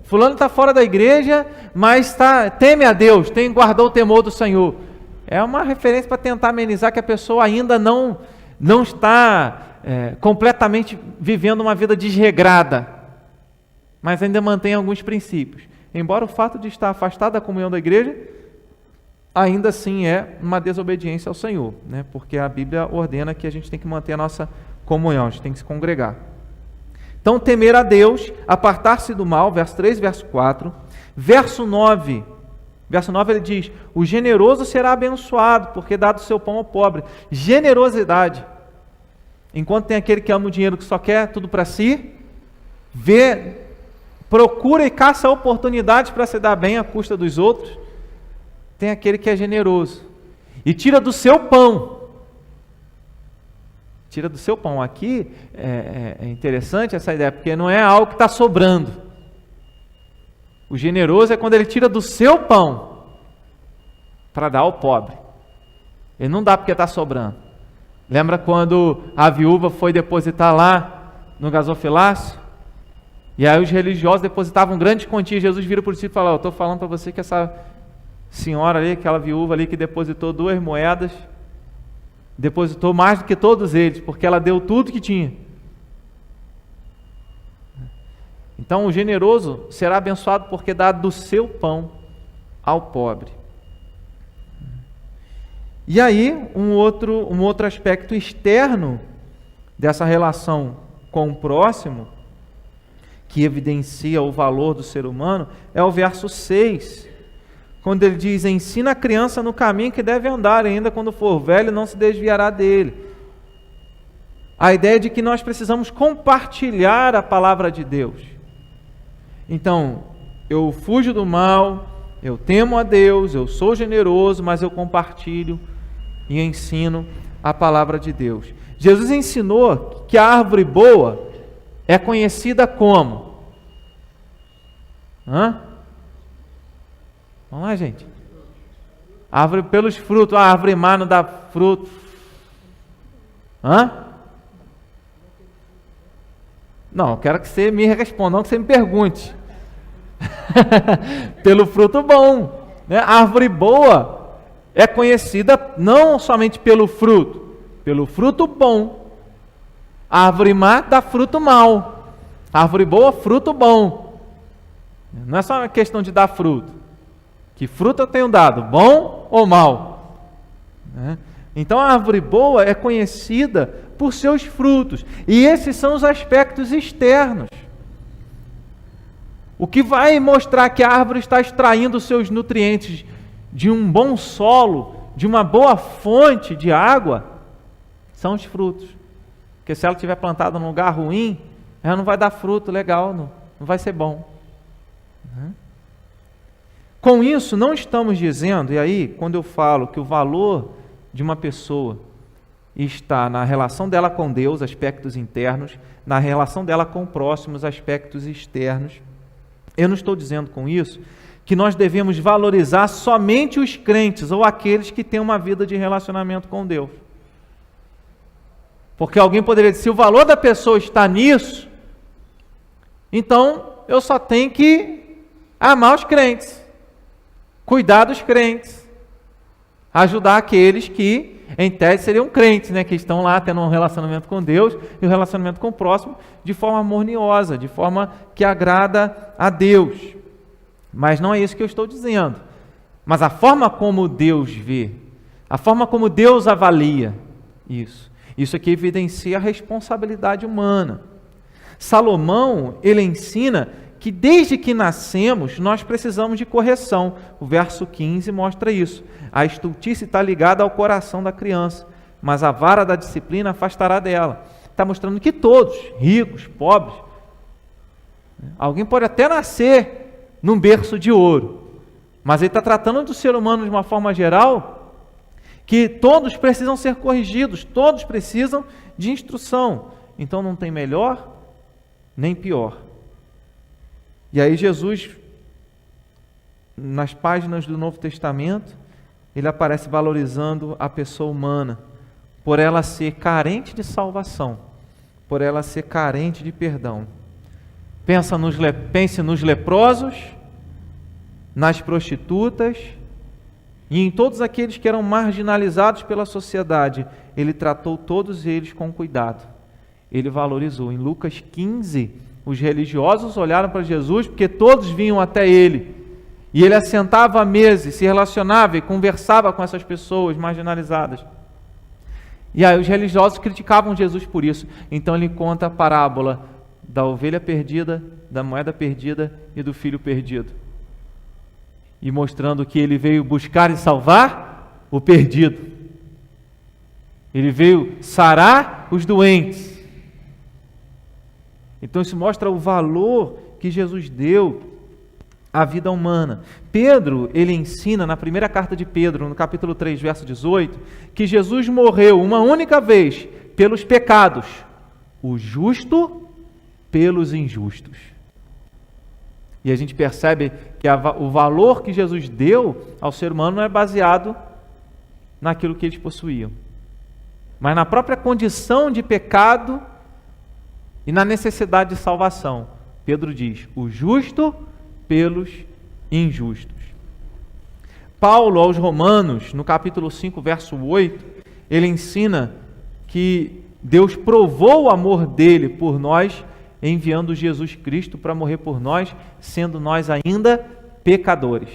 fulano está fora da igreja, mas teme a Deus, guardou o temor do Senhor. É uma referência para tentar amenizar que a pessoa ainda não está completamente vivendo uma vida desregrada, mas ainda mantém alguns princípios. Embora o fato de estar afastado da comunhão da igreja, ainda assim é uma desobediência ao Senhor, né? Porque a Bíblia ordena que a gente tem que manter a nossa comunhão, a gente tem que se congregar. Então, temer a Deus, apartar-se do mal, verso 3, verso 4. Verso 9 ele diz: o generoso será abençoado, porque dado o seu pão ao pobre. Generosidade. Enquanto tem aquele que ama o dinheiro, que só quer tudo para si, procura e caça oportunidades para se dar bem à custa dos outros, tem aquele que é generoso e tira do seu pão. Tira do seu pão. Aqui é interessante essa ideia, porque não é algo que está sobrando. O generoso é quando ele tira do seu pão para dar ao pobre. Ele não dá porque está sobrando. Lembra quando a viúva foi depositar lá no gasofilácio? E aí os religiosos depositavam grandes quantias. Jesus vira para o discípulo e fala: eu estou falando para você que essa senhora ali, aquela viúva ali que depositou 2 moedas, depositou mais do que todos eles, porque ela deu tudo que tinha. Então o generoso será abençoado porque dá do seu pão ao pobre. E aí um outro aspecto externo dessa relação com o próximo, que evidencia o valor do ser humano, é o verso 6. quando ele diz: ensina a criança no caminho que deve andar, ainda quando for velho não se desviará dele. A ideia de que nós precisamos compartilhar a palavra de Deus. Então, eu fujo do mal, eu temo a Deus, eu sou generoso, mas eu compartilho e ensino a palavra de Deus. Jesus ensinou que a árvore boa é conhecida como? Vamos lá, gente. Árvore pelos frutos. A árvore má não dá fruto. Não, eu quero que você me responda, não que você me pergunte. Pelo fruto bom, né? A árvore boa é conhecida não somente pelo fruto bom. A árvore má dá fruto mau. A árvore boa, fruto bom. Não é só uma questão de dar fruto. Que fruto eu tenho dado, bom ou mau? Então a árvore boa é conhecida por seus frutos. E esses são os aspectos externos. O que vai mostrar que a árvore está extraindo seus nutrientes de um bom solo, de uma boa fonte de água, são os frutos. Porque se ela estiver plantada num lugar ruim, ela não vai dar fruto legal, não vai ser bom. Com isso, não estamos dizendo, e aí, quando eu falo que o valor de uma pessoa está na relação dela com Deus, aspectos internos, na relação dela com o próximo, aspectos externos, eu não estou dizendo com isso que nós devemos valorizar somente os crentes ou aqueles que têm uma vida de relacionamento com Deus. Porque alguém poderia dizer, se o valor da pessoa está nisso, então eu só tenho que amar os crentes, cuidar dos crentes, ajudar aqueles que, em tese, seriam crentes, né, que estão lá tendo um relacionamento com Deus e um relacionamento com o próximo de forma harmoniosa, de forma que agrada a Deus. Mas não é isso que eu estou dizendo. Mas a forma como Deus vê, a forma como Deus avalia isso aqui evidencia a responsabilidade humana. Salomão, ele ensina que desde que nascemos, nós precisamos de correção. O verso 15 mostra isso. A estultice está ligada ao coração da criança, mas a vara da disciplina afastará dela. Está mostrando que todos, ricos, pobres, alguém pode até nascer num berço de ouro, mas ele está tratando do ser humano de uma forma geral, que todos precisam ser corrigidos, todos precisam de instrução. Então não tem melhor nem pior. E aí Jesus, nas páginas do Novo Testamento, ele aparece valorizando a pessoa humana, por ela ser carente de salvação, por ela ser carente de perdão. Pense nos leprosos, nas prostitutas e em todos aqueles que eram marginalizados pela sociedade. Ele tratou todos eles com cuidado. Ele valorizou. Em Lucas 15, os religiosos olharam para Jesus porque todos vinham até ele. E ele assentava à mesa e se relacionava e conversava com essas pessoas marginalizadas. E aí os religiosos criticavam Jesus por isso. Então ele conta a parábola da ovelha perdida, da moeda perdida e do filho perdido. E mostrando que ele veio buscar e salvar o perdido. Ele veio sarar os doentes. Então isso mostra o valor que Jesus deu à vida humana. Pedro, ele ensina na primeira carta de Pedro, no capítulo 3, verso 18, que Jesus morreu uma única vez pelos pecados, o justo pelos injustos. E a gente percebe que o valor que Jesus deu ao ser humano não é baseado naquilo que eles possuíam, mas na própria condição de pecado e na necessidade de salvação. Pedro diz, o justo pelos injustos. Paulo aos Romanos, no capítulo 5, verso 8, ele ensina que Deus provou o amor dele por nós, enviando Jesus Cristo para morrer por nós, sendo nós ainda pecadores.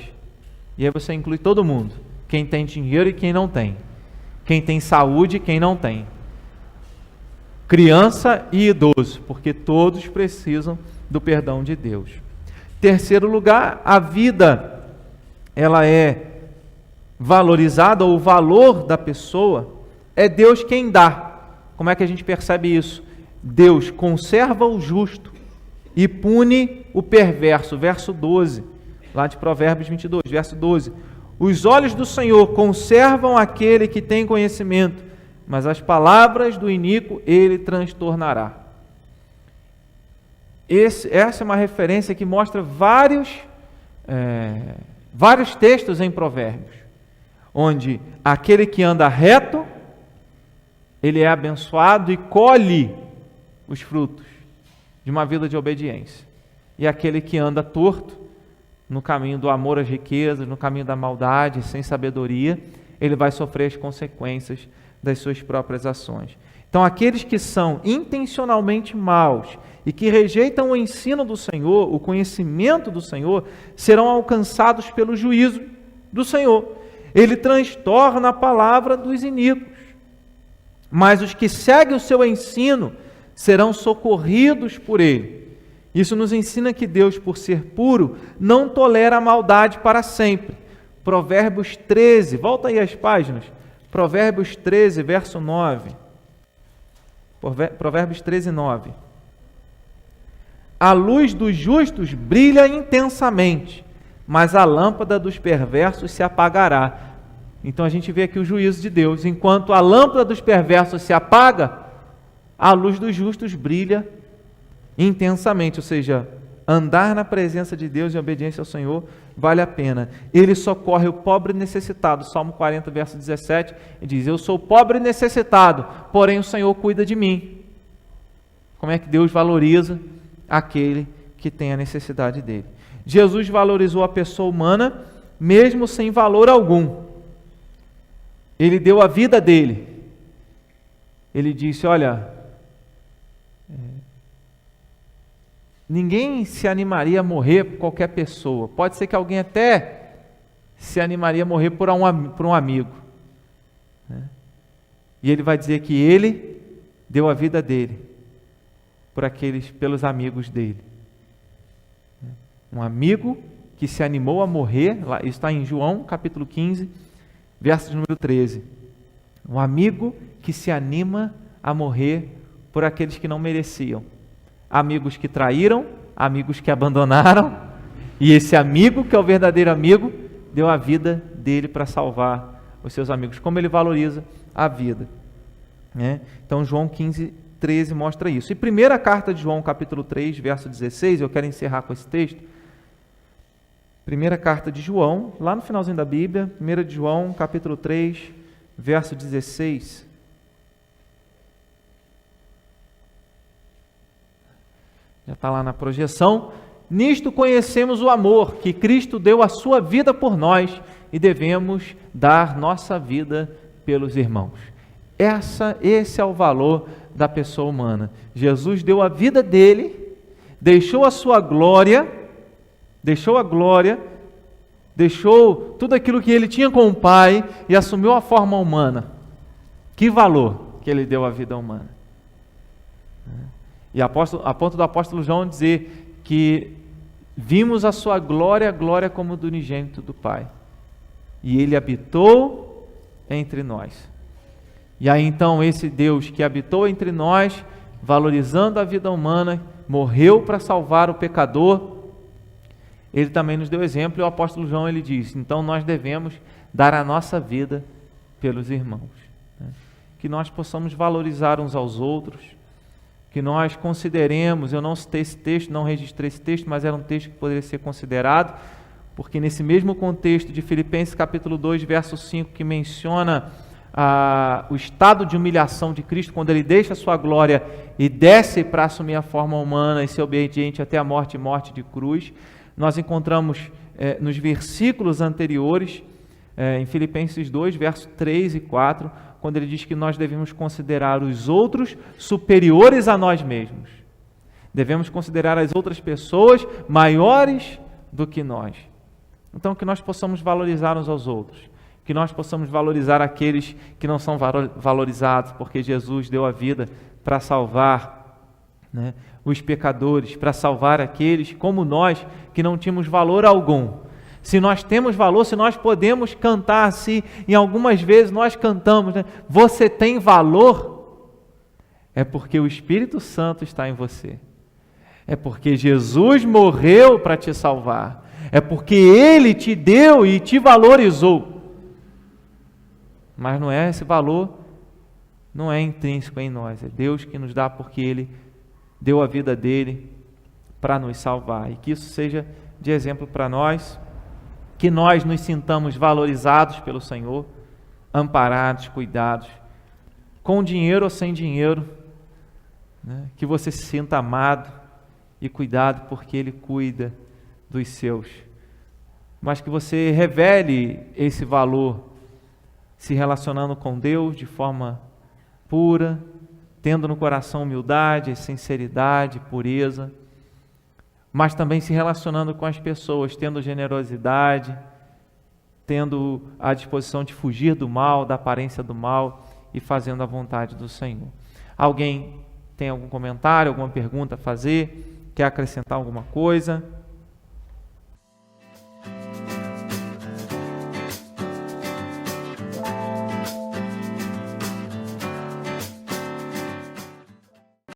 E aí você inclui todo mundo, quem tem dinheiro e quem não tem, quem tem saúde e quem não tem, criança e idoso, porque todos precisam do perdão de Deus. Terceiro lugar, a vida ela é valorizada, ou o valor da pessoa, é Deus quem dá. Como é que a gente percebe isso? Deus conserva o justo e pune o perverso. Verso 12, lá de Provérbios 22, verso 12. Os olhos do Senhor conservam aquele que tem conhecimento, mas as palavras do iníquo ele transtornará. Essa é uma referência que mostra vários textos em Provérbios, onde aquele que anda reto, ele é abençoado e colhe os frutos de uma vida de obediência. E aquele que anda torto, no caminho do amor às riquezas, no caminho da maldade, sem sabedoria, ele vai sofrer as consequências das suas próprias ações. Então, aqueles que são intencionalmente maus e que rejeitam o ensino do Senhor, o conhecimento do Senhor, serão alcançados pelo juízo do Senhor. Ele transtorna a palavra dos iníquos. Mas os que seguem o seu ensino serão socorridos por ele. Isso nos ensina que Deus, por ser puro, não tolera a maldade para sempre. Provérbios 13, volta aí as páginas. Provérbios 13, verso 9. Provérbios 13, 9. A luz dos justos brilha intensamente, mas a lâmpada dos perversos se apagará. Então a gente vê aqui o juízo de Deus. Enquanto a lâmpada dos perversos se apaga, a luz dos justos brilha intensamente. Ou seja, andar na presença de Deus em obediência ao Senhor vale a pena. Ele socorre o pobre e necessitado. Salmo 40, verso 17, diz: eu sou pobre e necessitado, porém o Senhor cuida de mim. Como é que Deus valoriza aquele que tem a necessidade dele? Jesus valorizou a pessoa humana mesmo sem valor algum. Ele deu a vida dele. Ele disse: olha, ninguém se animaria a morrer por qualquer pessoa. Pode ser que alguém até se animaria a morrer por um amigo. E ele vai dizer que ele deu a vida dele pelos amigos dele. Um amigo que se animou a morrer, isso está em João capítulo 15, verso número 13. Um amigo que se anima a morrer por aqueles que não mereciam. Amigos que traíram, amigos que abandonaram, e esse amigo, que é o verdadeiro amigo, deu a vida dele para salvar os seus amigos. Como ele valoriza a vida. Então João 15, 13 mostra isso. E primeira carta de João, capítulo 3, verso 16, eu quero encerrar com esse texto. Primeira carta de João, lá no finalzinho da Bíblia, 1 de João, capítulo 3, verso 16. Já está lá na projeção. Nisto conhecemos o amor, que Cristo deu a sua vida por nós e devemos dar nossa vida pelos irmãos. Esse é o valor da pessoa humana. Jesus deu a vida dele, deixou a sua glória, deixou tudo aquilo que ele tinha com o Pai e assumiu a forma humana. Que valor que ele deu à vida humana. E a ponto do apóstolo João dizer que vimos a sua glória, a glória como do unigênito do Pai. E ele habitou entre nós. E aí então esse Deus que habitou entre nós, valorizando a vida humana, morreu para salvar o pecador, ele também nos deu exemplo, e o apóstolo João ele diz: então nós devemos dar a nossa vida pelos irmãos. Que nós possamos valorizar uns aos outros, que nós consideremos, eu não citei esse texto, não registrei esse texto, mas era um texto que poderia ser considerado, porque nesse mesmo contexto de Filipenses capítulo 2, verso 5, que menciona o estado de humilhação de Cristo, quando ele deixa a sua glória e desce para assumir a forma humana e ser obediente até a morte e morte de cruz, nós encontramos nos versículos anteriores, em Filipenses 2, versos 3 e 4, quando ele diz que nós devemos considerar os outros superiores a nós mesmos. Devemos considerar as outras pessoas maiores do que nós. Então, que nós possamos valorizar uns aos outros. Que nós possamos valorizar aqueles que não são valorizados, porque Jesus deu a vida para salvar os pecadores, para salvar aqueles como nós, que não tínhamos valor algum. Se nós temos valor, se nós podemos cantar, se em algumas vezes nós cantamos, né? Você tem valor, é porque o Espírito Santo está em você. É porque Jesus morreu para te salvar. É porque Ele te deu e te valorizou. Mas não é esse valor, não é intrínseco em nós. É Deus que nos dá porque Ele deu a vida dEle para nos salvar. E que isso seja de exemplo para nós. Que nós nos sintamos valorizados pelo Senhor, amparados, cuidados, com dinheiro ou sem dinheiro, né? Que você se sinta amado e cuidado porque Ele cuida dos seus. Mas que você revele esse valor se relacionando com Deus de forma pura, tendo no coração humildade, sinceridade, pureza, mas também se relacionando com as pessoas, tendo generosidade, tendo a disposição de fugir do mal, da aparência do mal e fazendo a vontade do Senhor. Alguém tem algum comentário, alguma pergunta a fazer? Quer acrescentar alguma coisa?